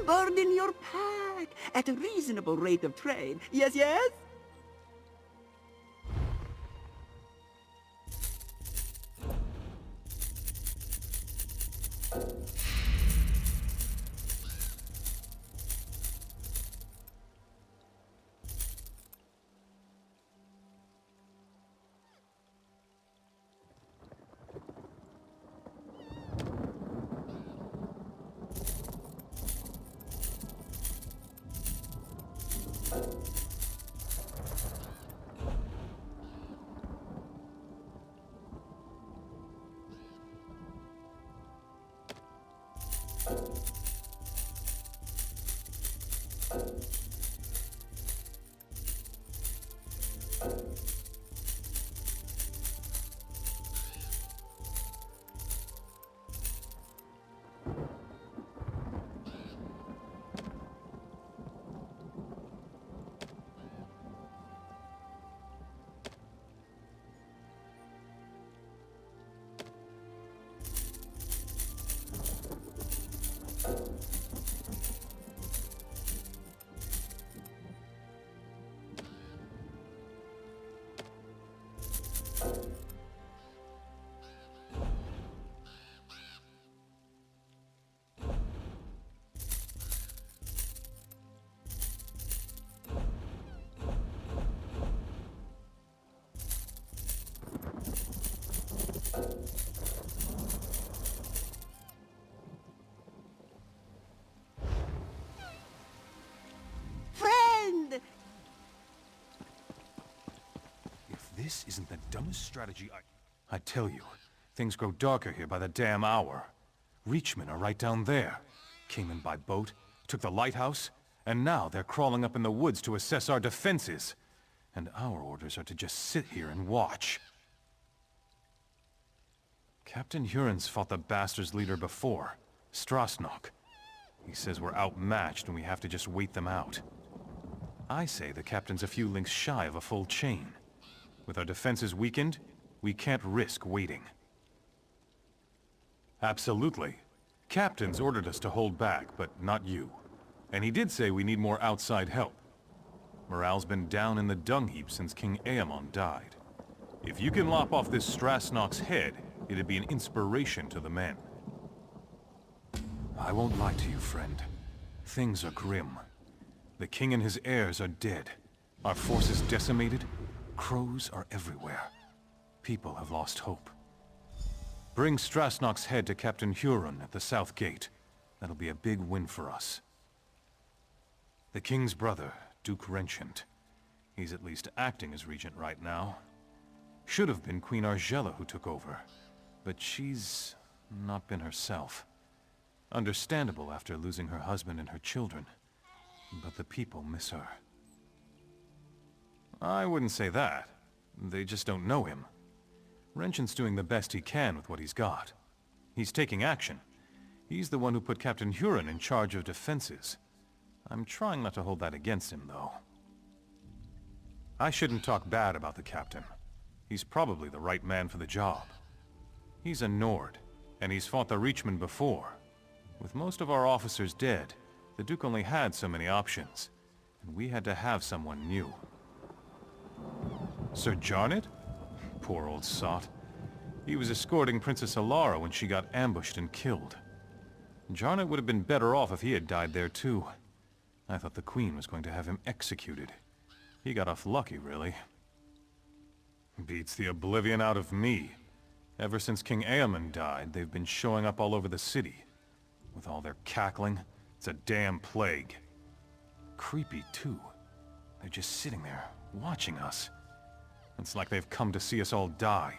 burden your pack at a reasonable rate of trade. Yes, yes? This isn't the dumbest strategy I tell you, things grow darker here by the damn hour. Reachmen are right down there. Came in by boat, took the lighthouse, and now they're crawling up in the woods to assess our defenses. And our orders are to just sit here and watch. Captain Huron's fought the bastards' leader before, Strasnock. He says we're outmatched and we have to just wait them out. I say the captain's a few links shy of a full chain. With our defenses weakened, we can't risk waiting. Absolutely. Captain's ordered us to hold back, but not you. And he did say we need more outside help. Morale's been down in the dung heap since King Aemon died. If you can lop off this Strasnock's head, it'd be an inspiration to the men. I won't lie to you, friend. Things are grim. The king and his heirs are dead. Our forces decimated. Crows are everywhere. People have lost hope. Bring Strasnock's head to Captain Huron at the south gate. That'll be a big win for us. The king's brother, Duke Renchant. He's at least acting as regent right now. Should have been Queen Argella who took over, but she's not been herself. Understandable after losing her husband and her children, but the people miss her. I wouldn't say that. They just don't know him. Renchant's doing the best he can with what he's got. He's taking action. He's the one who put Captain Huron in charge of defenses. I'm trying not to hold that against him, though. I shouldn't talk bad about the captain. He's probably the right man for the job. He's a Nord, and he's fought the Reachmen before. With most of our officers dead, the Duke only had so many options, and we had to have someone new. Sir Jarnet? Poor old sot. He was escorting Princess Alara when she got ambushed and killed. Jarnet would have been better off if he had died there too. I thought the Queen was going to have him executed. He got off lucky, really. Beats the oblivion out of me. Ever since King Aemon died, they've been showing up all over the city. With all their cackling, it's a damn plague. Creepy, too. They're just sitting there, watching us. It's like they've come to see us all die.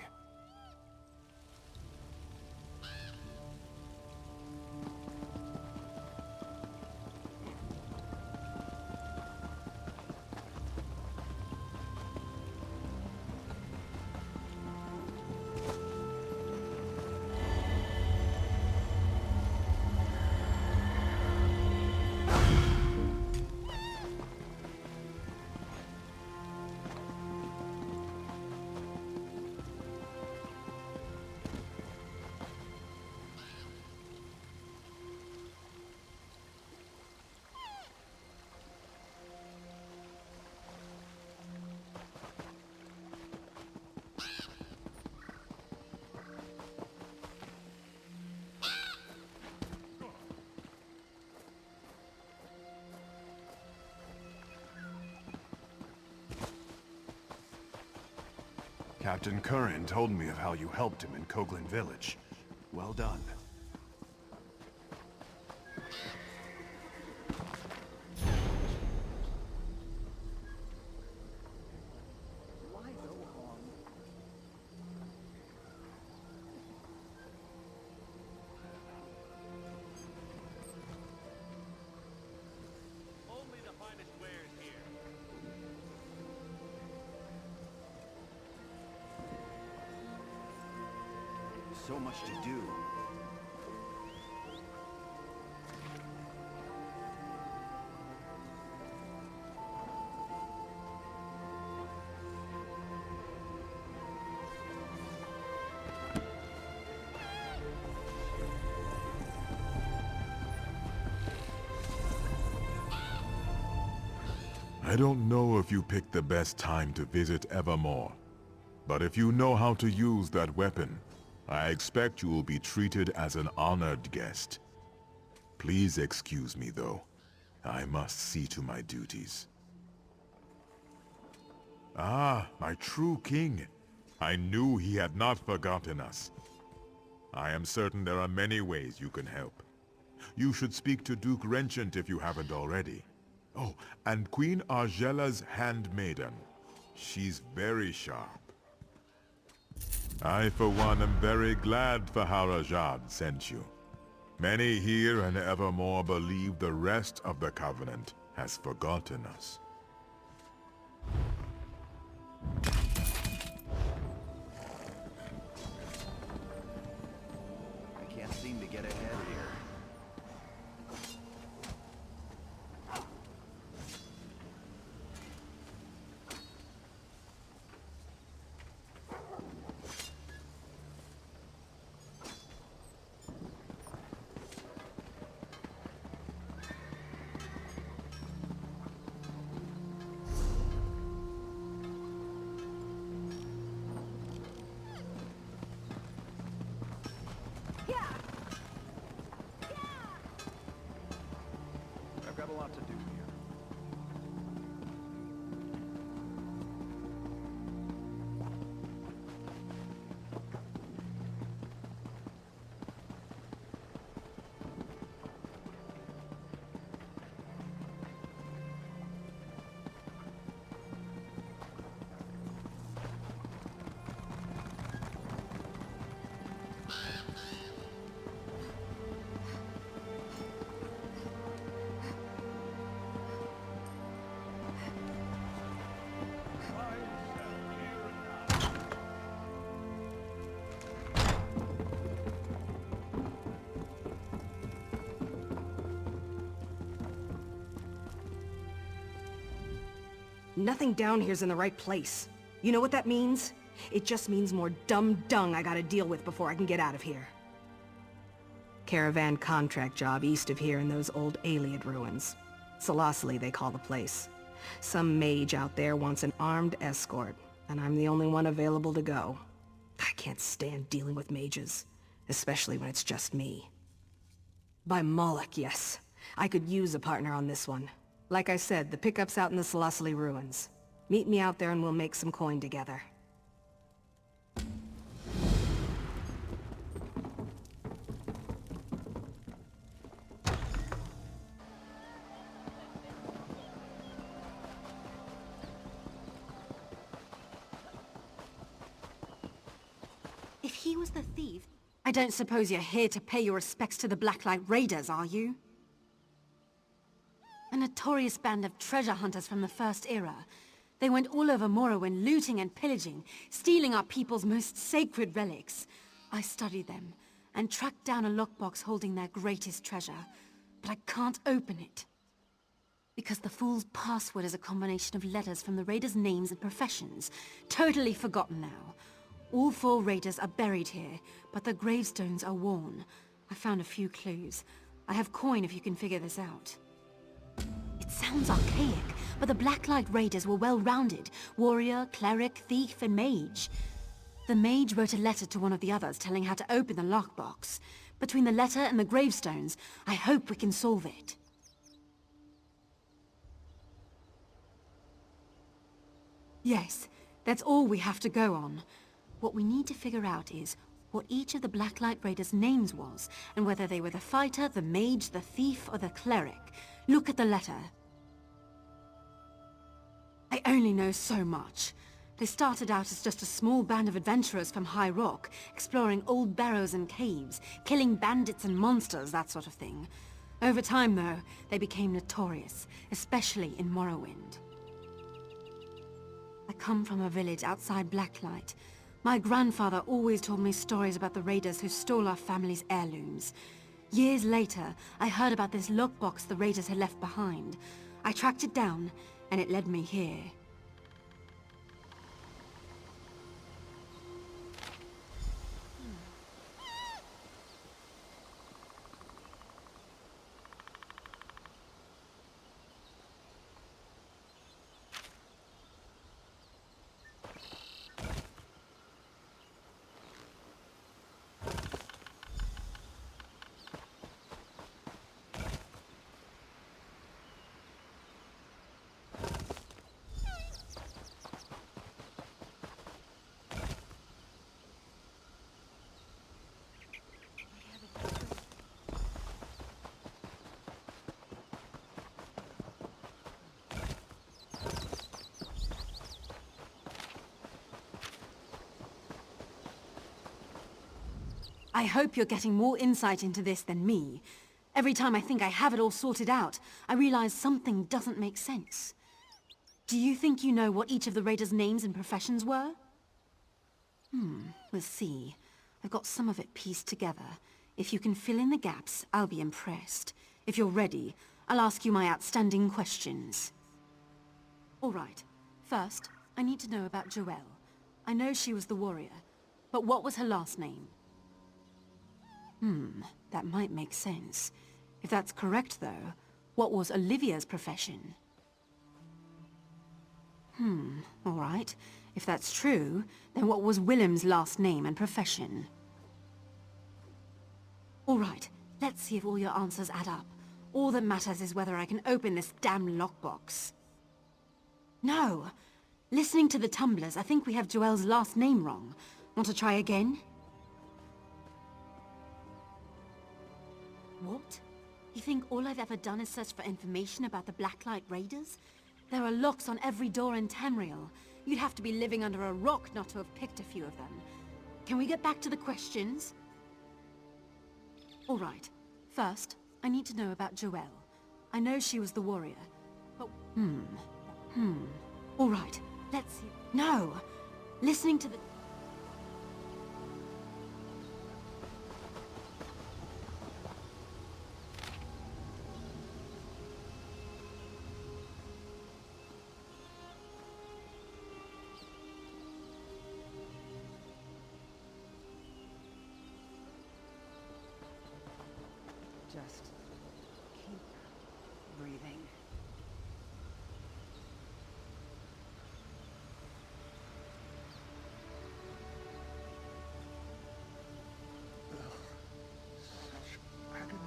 Captain Curran told me of how you helped him in Koglin Village. Well done. So much to do. I don't know if you picked the best time to visit Evermore, but if you know how to use that weapon, I expect you will be treated as an honored guest. Please excuse me, though. I must see to my duties. Ah, my true king. I knew he had not forgotten us. I am certain there are many ways you can help. You should speak to Duke Renchant if you haven't already. Oh, and Queen Argela's handmaiden. She's very sharp. I, for one, am very glad Faharajad sent you. Many here and Evermore believe the rest of the Covenant has forgotten us. I can't seem to get ahead here. I've got a lot to do here. Nothing down here's in the right place. You know what that means? It just means more dumb dung I gotta deal with before I can get out of here. Caravan contract job east of here in those old Aliad ruins. Selosili, they call the place. Some mage out there wants an armed escort, and I'm the only one available to go. I can't stand dealing with mages, especially when it's just me. By Moloch, yes. I could use a partner on this one. Like I said, the pickup's out in the Selosili ruins. Meet me out there and we'll make some coin together. If he was the thief... I don't suppose you're here to pay your respects to the Blacklight Raiders, are you? A notorious band of treasure hunters from the First Era. They went all over Morrowind looting and pillaging, stealing our people's most sacred relics. I studied them, and tracked down a lockbox holding their greatest treasure. But I can't open it. Because the fool's password is a combination of letters from the raiders' names and professions. Totally forgotten now. All 4 raiders are buried here, but the gravestones are worn. I found a few clues. I have coin if you can figure this out. It sounds archaic, but the Blacklight Raiders were well-rounded. Warrior, cleric, thief, and mage. The mage wrote a letter to one of the others telling how to open the lockbox. Between the letter and the gravestones, I hope we can solve it. Yes, that's all we have to go on. What we need to figure out is what each of the Blacklight Raiders' names was, and whether they were the fighter, the mage, the thief, or the cleric. Look at the letter. I only know so much. They started out as just a small band of adventurers from High Rock, exploring old barrows and caves, killing bandits and monsters, that sort of thing. Over time, though, they became notorious, especially in Morrowind. I come from a village outside Blacklight. My grandfather always told me stories about the raiders who stole our family's heirlooms. Years later, I heard about this lockbox the raiders had left behind. I tracked it down, and it led me here. I hope you're getting more insight into this than me. Every time I think I have it all sorted out, I realize something doesn't make sense. Do you think you know what each of the raiders' names and professions were? We'll see. I've got some of it pieced together. If you can fill in the gaps, I'll be impressed. If you're ready, I'll ask you my outstanding questions. All right. First, I need to know about Joelle. I know she was the warrior, but what was her last name? That might make sense. If that's correct, though, what was Olivia's profession? All right. If that's true, then what was Willem's last name and profession? All right. Let's see if all your answers add up. All that matters is whether I can open this damn lockbox. No! Listening to the tumblers, I think we have Joelle's last name wrong. Want to try again? What? You think all I've ever done is search for information about the Blacklight Raiders? There are locks on every door in Tamriel. You'd have to be living under a rock not to have picked a few of them. Can we get back to the questions? All right. First, I need to know about Joelle. I know she was the warrior, but... All right. Let's see... No! Listening to the... Just keep breathing. Such agony.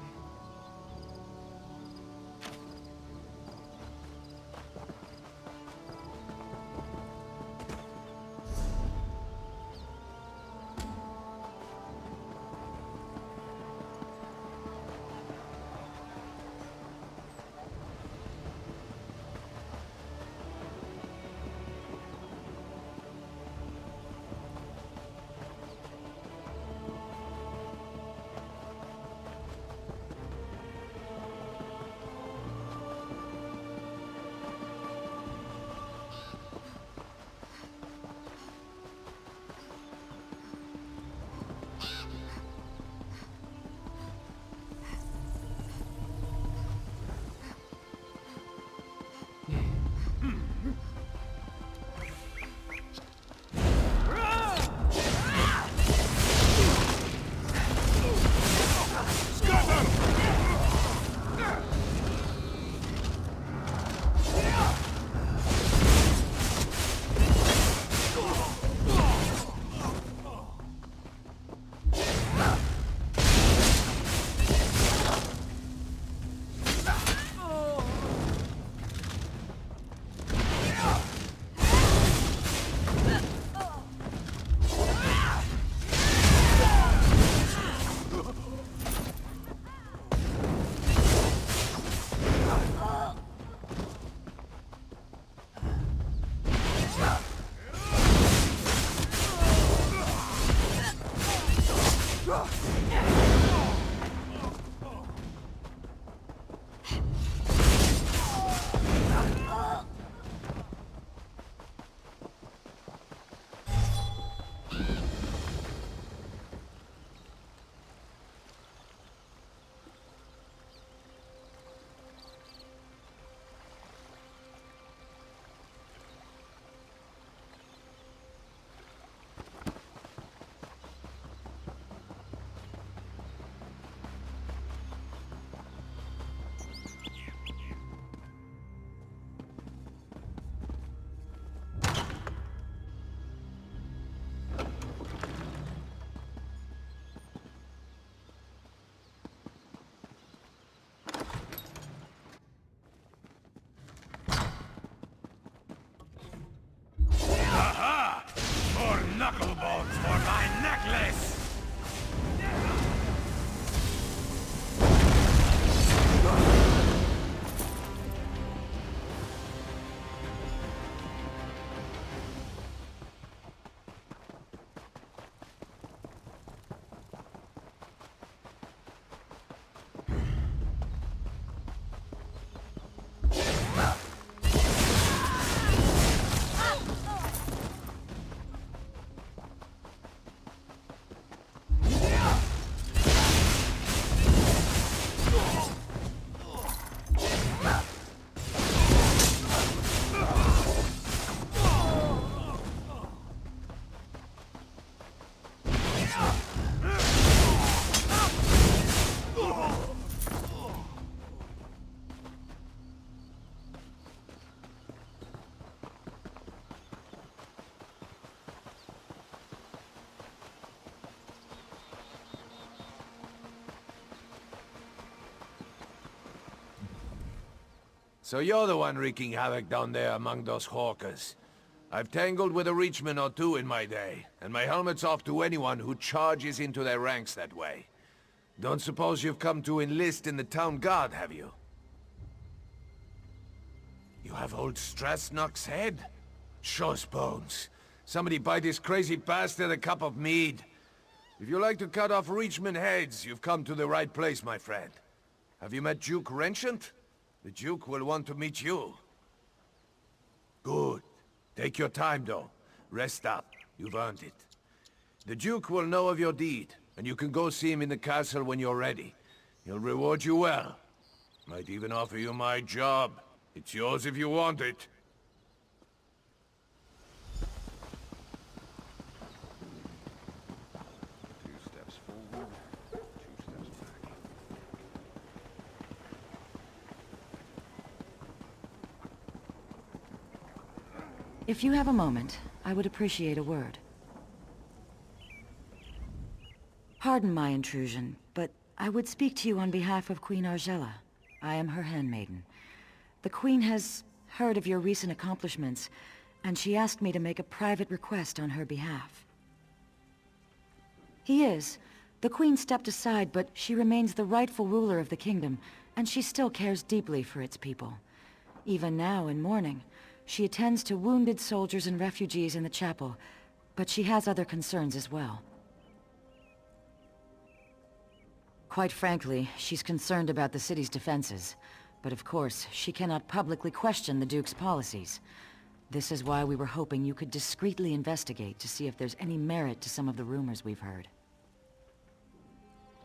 So you're the one wreaking havoc down there among those hawkers. I've tangled with a Reachman or two in my day, and my helmet's off to anyone who charges into their ranks that way. Don't suppose you've come to enlist in the town guard, have you? You have old Strasnock's head? Shows bones. Somebody buy this crazy bastard a cup of mead. If you like to cut off Reachman heads, you've come to the right place, my friend. Have you met Duke Renchant? The Duke will want to meet you. Good. Take your time, though. Rest up. You've earned it. The Duke will know of your deed, and you can go see him in the castle when you're ready. He'll reward you well. Might even offer you my job. It's yours if you want it. If you have a moment, I would appreciate a word. Pardon my intrusion, but I would speak to you on behalf of Queen Argella. I am her handmaiden. The Queen has heard of your recent accomplishments, and she asked me to make a private request on her behalf. He is. The Queen stepped aside, but she remains the rightful ruler of the kingdom, and she still cares deeply for its people. Even now, in mourning, she attends to wounded soldiers and refugees in the chapel, but she has other concerns as well. Quite frankly, she's concerned about the city's defenses, but of course, she cannot publicly question the Duke's policies. This is why we were hoping you could discreetly investigate to see if there's any merit to some of the rumors we've heard.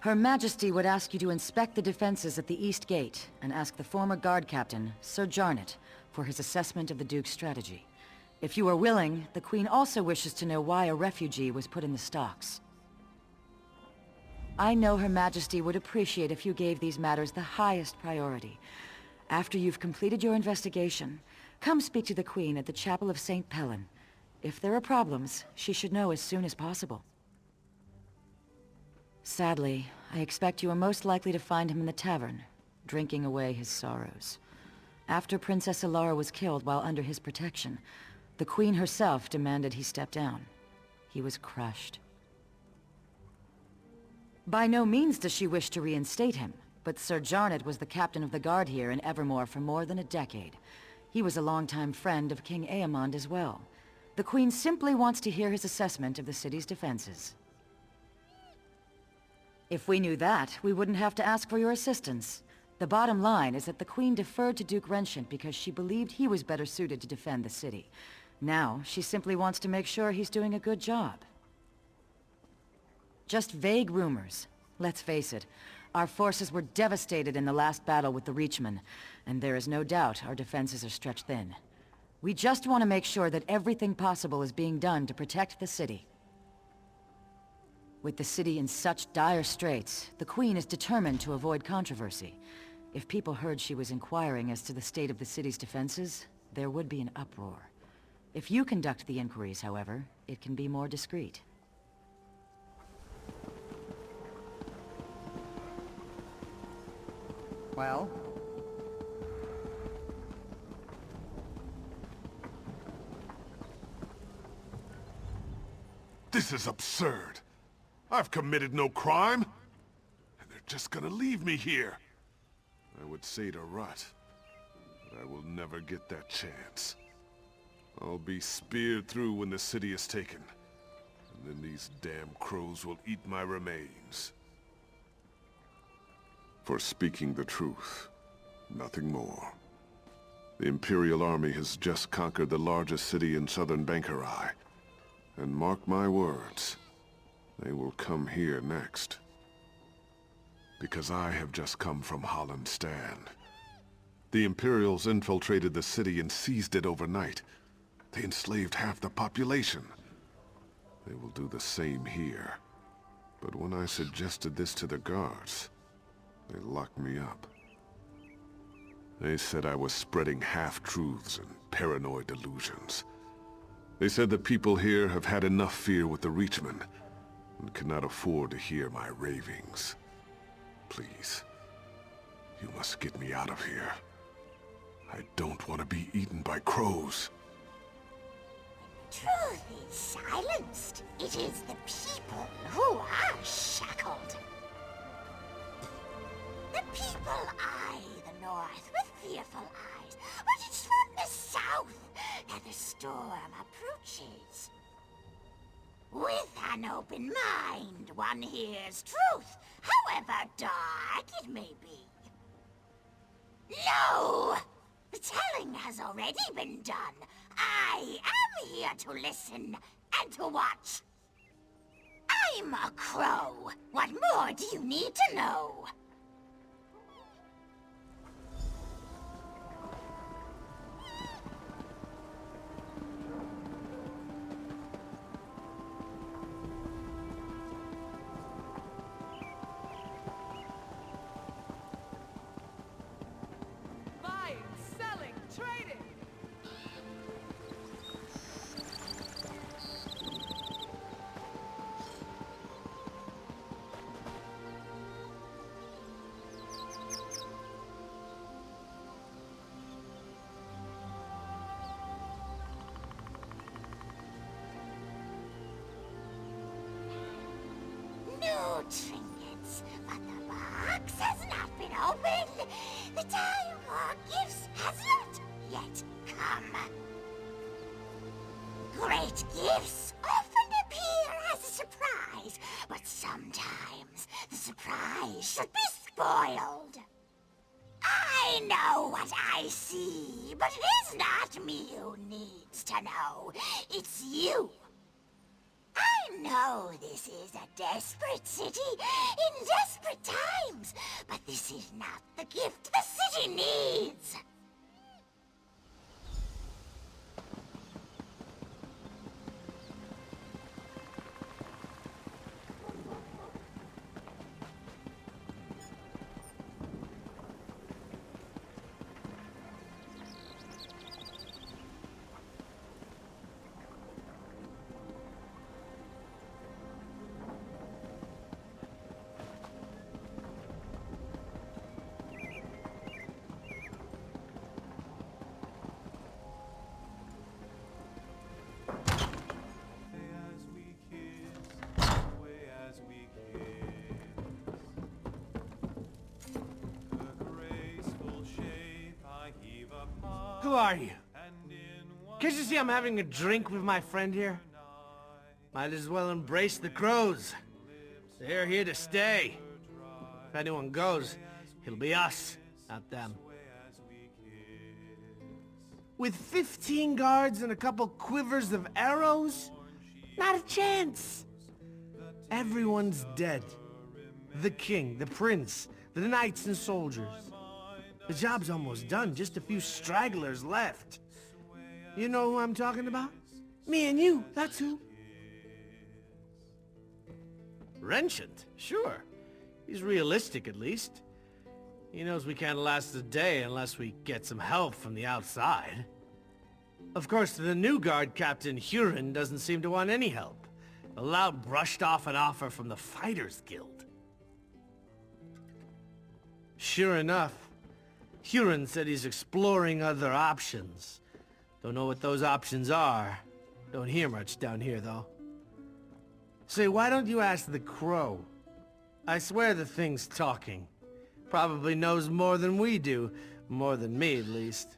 Her Majesty would ask you to inspect the defenses at the East Gate and ask the former guard captain, Sir Jarnet, for his assessment of the Duke's strategy. If you are willing, the Queen also wishes to know why a refugee was put in the stocks. I know Her Majesty would appreciate if you gave these matters the highest priority. After you've completed your investigation, come speak to the Queen at the Chapel of St. Pellin. If there are problems, she should know as soon as possible. Sadly, I expect you are most likely to find him in the tavern, drinking away his sorrows. After Princess Ilara was killed while under his protection, the Queen herself demanded he step down. He was crushed. By no means does she wish to reinstate him, but Sir Jarnet was the captain of the guard here in Evermore for more than a decade. He was a longtime friend of King Aemond as well. The Queen simply wants to hear his assessment of the city's defenses. If we knew that, we wouldn't have to ask for your assistance. The bottom line is that the Queen deferred to Duke Renchant because she believed he was better suited to defend the city. Now, she simply wants to make sure he's doing a good job. Just vague rumors. Let's face it, our forces were devastated in the last battle with the Reachmen, and there is no doubt our defenses are stretched thin. We just want to make sure that everything possible is being done to protect the city. With the city in such dire straits, the Queen is determined to avoid controversy. If people heard she was inquiring as to the state of the city's defenses, there would be an uproar. If you conduct the inquiries, however, it can be more discreet. Well? This is absurd. I've committed no crime. And they're just gonna leave me here. I would say to Rut, but I will never get that chance. I'll be speared through when the city is taken. And then these damn crows will eat my remains. For speaking the truth, nothing more. The Imperial Army has just conquered the largest city in southern Bangkorai. And mark my words, they will come here next. Because I have just come from Holland Stand. The Imperials infiltrated the city and seized it overnight. They enslaved half the population. They will do the same here. But when I suggested this to the guards, they locked me up. They said I was spreading half-truths and paranoid delusions. They said the people here have had enough fear with the Reachmen and cannot afford to hear my ravings. Please, you must get me out of here. I don't want to be eaten by crows. Truth is silenced. It is the people who are shackled. The people eye the north with fearful eyes, but it's from the south that the storm approaches. With an open mind, one hears truth, however dark it may be. No! The telling has already been done. I am here to listen and to watch. I'm a crow. What more do you need to know? No trinkets, but the box has not been opened. The time for gifts has not yet come. Great gifts often appear as a surprise, but sometimes the surprise should be spoiled. I know what I see, but it is not me who needs to know. It's you. I know this is a desperate city in desperate times, but this is not the gift the city needs. Who are you? Can't you see I'm having a drink with my friend here? Might as well embrace the crows. They're here to stay. If anyone goes, it'll be us, not them. With 15 guards and a couple quivers of arrows? Not a chance! Everyone's dead. The king, the prince, the knights and soldiers. The job's almost done, just a few stragglers left. You know who I'm talking about? Me and you, that's who. Renchant, sure. He's realistic, at least. He knows we can't last a day unless we get some help from the outside. Of course, the new guard captain, Huron, doesn't seem to want any help. The lout brushed off an offer from the Fighters Guild. Sure enough, Huron said he's exploring other options. Don't know what those options are. Don't hear much down here, though. Say, why don't you ask the crow? I swear the thing's talking. Probably knows more than we do. More than me, at least.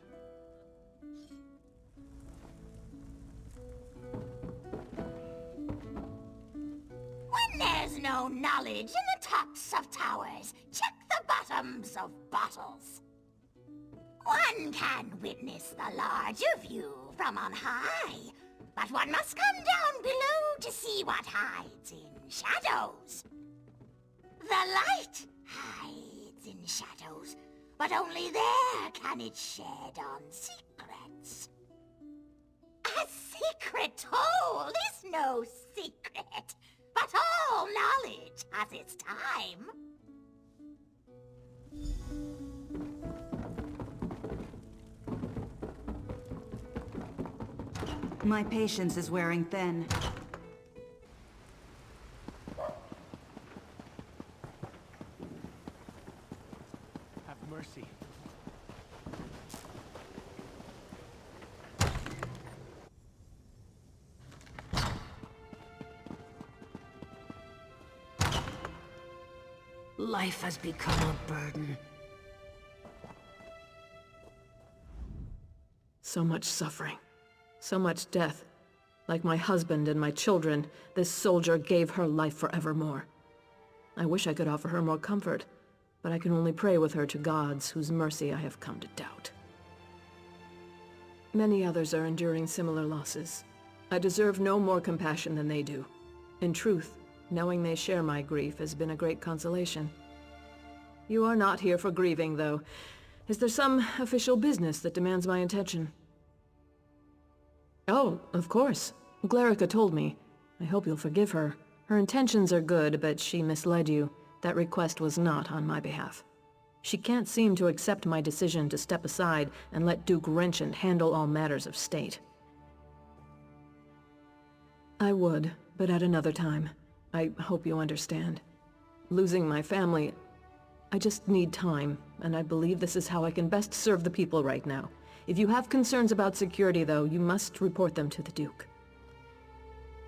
When there's no knowledge in the tops of towers, check the bottoms of bottles. One can witness the larger view from on high, but one must come down below to see what hides in shadows. The light hides in shadows, but only there can it shed on secrets. A secret told is no secret, but all knowledge has its time. My patience is wearing thin. Have mercy. Life has become a burden. So much suffering. So much death. Like my husband and my children, this soldier gave her life forevermore. I wish I could offer her more comfort, but I can only pray with her to gods whose mercy I have come to doubt. Many others are enduring similar losses. I deserve no more compassion than they do. In truth, knowing they share my grief has been a great consolation. You are not here for grieving, though. Is there some official business that demands my attention? Oh, of course. Glerica told me. I hope you'll forgive her. Her intentions are good, but she misled you. That request was not on my behalf. She can't seem to accept my decision to step aside and let Duke Renchant handle all matters of state. I would, but at another time. I hope you understand. Losing my family... I just need time, and I believe this is how I can best serve the people right now. If you have concerns about security, though, you must report them to the Duke.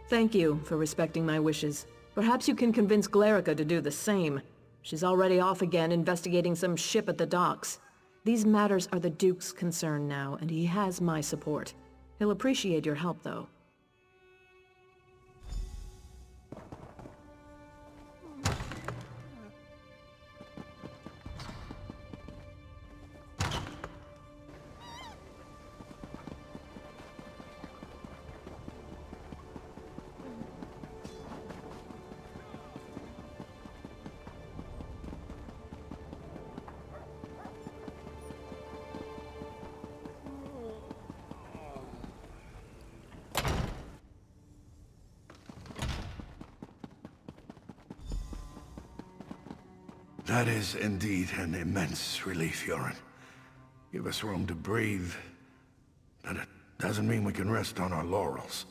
Thank you for respecting my wishes. Perhaps you can convince Glerica to do the same. She's already off again investigating some ship at the docks. These matters are the Duke's concern now, and he has my support. He'll appreciate your help, though. That is indeed an immense relief, Yoren. Give us room to breathe, but it doesn't mean we can rest on our laurels.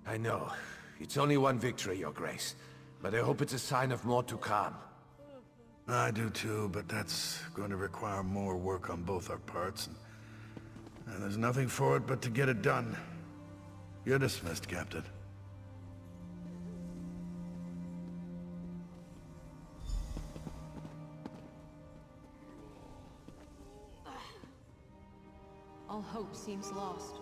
I know. It's only one victory, Your Grace. But I hope it's a sign of more to come. I do too, but that's going to require more work on both our parts, and there's nothing for it but to get it done. You're dismissed, Captain. All hope seems lost.